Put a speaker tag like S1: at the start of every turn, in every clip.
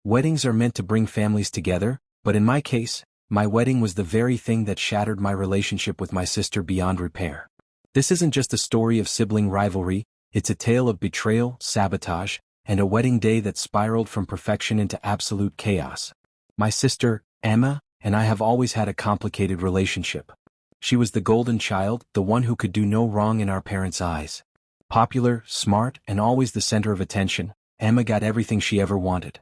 S1: Weddings are meant to bring families together, but in my case, my wedding was the very thing that shattered my relationship with my sister beyond repair. This isn't just a story of sibling rivalry, it's a tale of betrayal, sabotage, and a wedding day that spiraled from perfection into absolute chaos. My sister, Emma, and I have always had a complicated relationship. She was the golden child, the one who could do no wrong in our parents' eyes. Popular, smart, and always the center of attention, Emma got everything she ever wanted.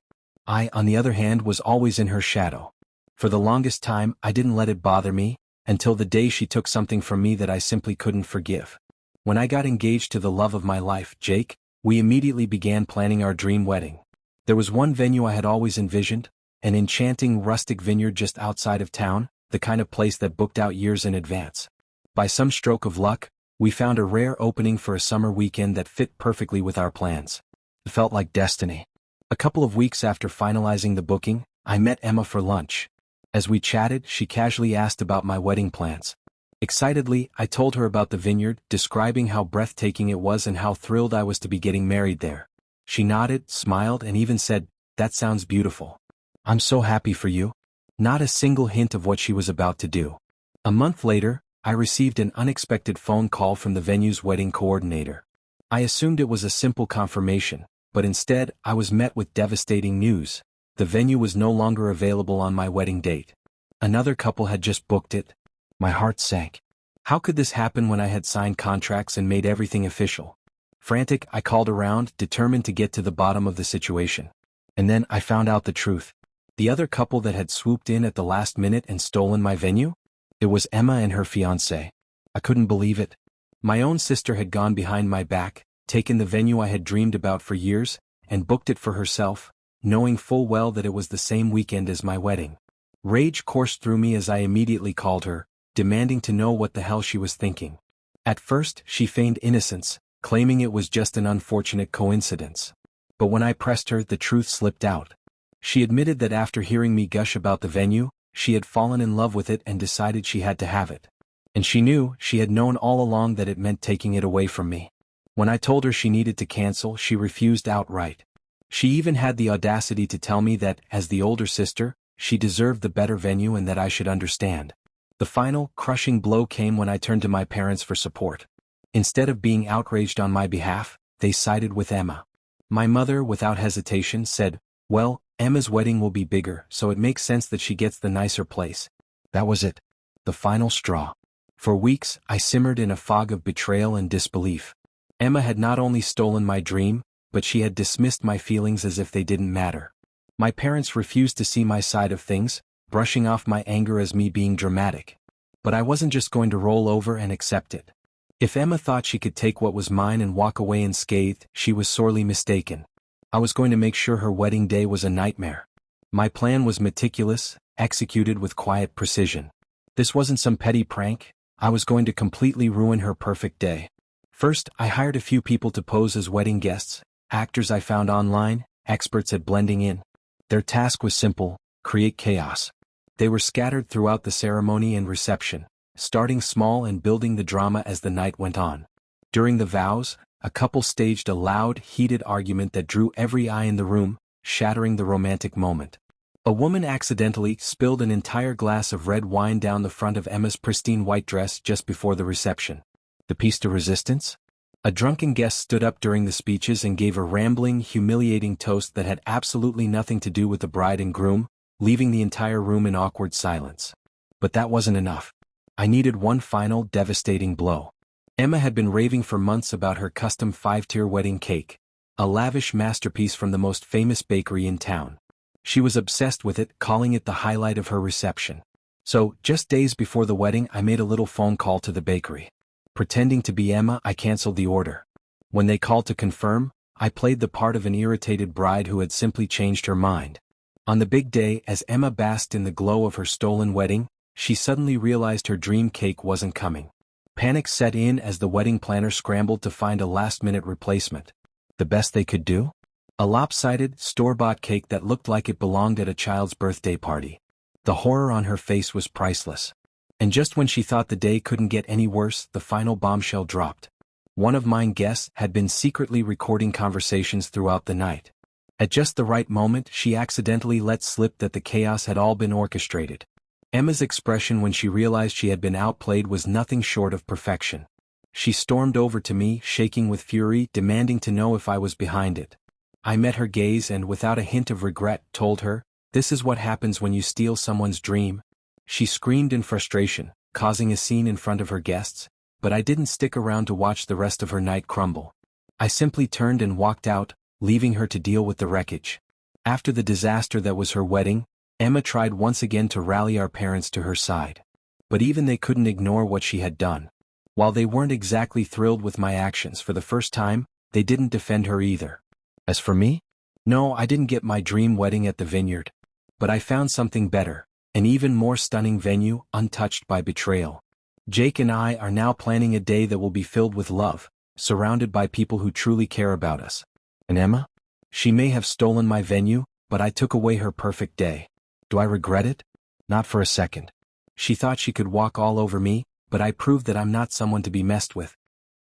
S1: I, on the other hand, was always in her shadow. For the longest time, I didn't let it bother me, until the day she took something from me that I simply couldn't forgive. When I got engaged to the love of my life, Jake, we immediately began planning our dream wedding. There was one venue I had always envisioned, an enchanting rustic vineyard just outside of town, the kind of place that booked out years in advance. By some stroke of luck, we found a rare opening for a summer weekend that fit perfectly with our plans. It felt like destiny. A couple of weeks after finalizing the booking, I met Emma for lunch. As we chatted, she casually asked about my wedding plans. Excitedly, I told her about the vineyard, describing how breathtaking it was and how thrilled I was to be getting married there. She nodded, smiled, and even said, "That sounds beautiful. I'm so happy for you." Not a single hint of what she was about to do. A month later, I received an unexpected phone call from the venue's wedding coordinator. I assumed it was a simple confirmation, but instead, I was met with devastating news. The venue was no longer available on my wedding date. Another couple had just booked it. My heart sank. How could this happen when I had signed contracts and made everything official? Frantic, I called around, determined to get to the bottom of the situation. And then I found out the truth. The other couple that had swooped in at the last minute and stolen my venue? It was Emma and her fiancé. I couldn't believe it. My own sister had gone behind my back, taken the venue I had dreamed about for years, and booked it for herself, knowing full well that it was the same weekend as my wedding. Rage coursed through me as I immediately called her, demanding to know what the hell she was thinking. At first, she feigned innocence, claiming it was just an unfortunate coincidence. But when I pressed her, the truth slipped out. She admitted that after hearing me gush about the venue, she had fallen in love with it and decided she had to have it. And she had known all along that it meant taking it away from me. When I told her she needed to cancel, she refused outright. She even had the audacity to tell me that, as the older sister, she deserved the better venue and that I should understand. The final, crushing blow came when I turned to my parents for support. Instead of being outraged on my behalf, they sided with Emma. My mother, without hesitation, said, "Well, Emma's wedding will be bigger, so it makes sense that she gets the nicer place." That was it. The final straw. For weeks, I simmered in a fog of betrayal and disbelief. Emma had not only stolen my dream, but she had dismissed my feelings as if they didn't matter. My parents refused to see my side of things, brushing off my anger as me being dramatic. But I wasn't just going to roll over and accept it. If Emma thought she could take what was mine and walk away unscathed, she was sorely mistaken. I was going to make sure her wedding day was a nightmare. My plan was meticulous, executed with quiet precision. This wasn't some petty prank. I was going to completely ruin her perfect day. First, I hired a few people to pose as wedding guests, actors I found online, experts at blending in. Their task was simple: create chaos. They were scattered throughout the ceremony and reception, starting small and building the drama as the night went on. During the vows, a couple staged a loud, heated argument that drew every eye in the room, shattering the romantic moment. A woman accidentally spilled an entire glass of red wine down the front of Emma's pristine white dress just before the reception. The piece de resistance? A drunken guest stood up during the speeches and gave a rambling, humiliating toast that had absolutely nothing to do with the bride and groom, leaving the entire room in awkward silence. But that wasn't enough. I needed one final, devastating blow. Emma had been raving for months about her custom 5-tier wedding cake, a lavish masterpiece from the most famous bakery in town. She was obsessed with it, calling it the highlight of her reception. So, just days before the wedding, I made a little phone call to the bakery. Pretending to be Emma, I canceled the order. When they called to confirm, I played the part of an irritated bride who had simply changed her mind. On the big day, as Emma basked in the glow of her stolen wedding, she suddenly realized her dream cake wasn't coming. Panic set in as the wedding planner scrambled to find a last-minute replacement. The best they could do? A lopsided, store-bought cake that looked like it belonged at a child's birthday party. The horror on her face was priceless. And just when she thought the day couldn't get any worse, the final bombshell dropped. One of mine guests had been secretly recording conversations throughout the night. At just the right moment, she accidentally let slip that the chaos had all been orchestrated. Emma's expression when she realized she had been outplayed was nothing short of perfection. She stormed over to me, shaking with fury, demanding to know if I was behind it. I met her gaze and, without a hint of regret, told her, "This is what happens when you steal someone's dream." She screamed in frustration, causing a scene in front of her guests, but I didn't stick around to watch the rest of her night crumble. I simply turned and walked out, leaving her to deal with the wreckage. After the disaster that was her wedding, Emma tried once again to rally our parents to her side. But even they couldn't ignore what she had done. While they weren't exactly thrilled with my actions for the first time, they didn't defend her either. As for me? No, I didn't get my dream wedding at the vineyard. But I found something better, an even more stunning venue, untouched by betrayal. Jake and I are now planning a day that will be filled with love, surrounded by people who truly care about us. And Emma? She may have stolen my venue, but I took away her perfect day. Do I regret it? Not for a second. She thought she could walk all over me, but I proved that I'm not someone to be messed with.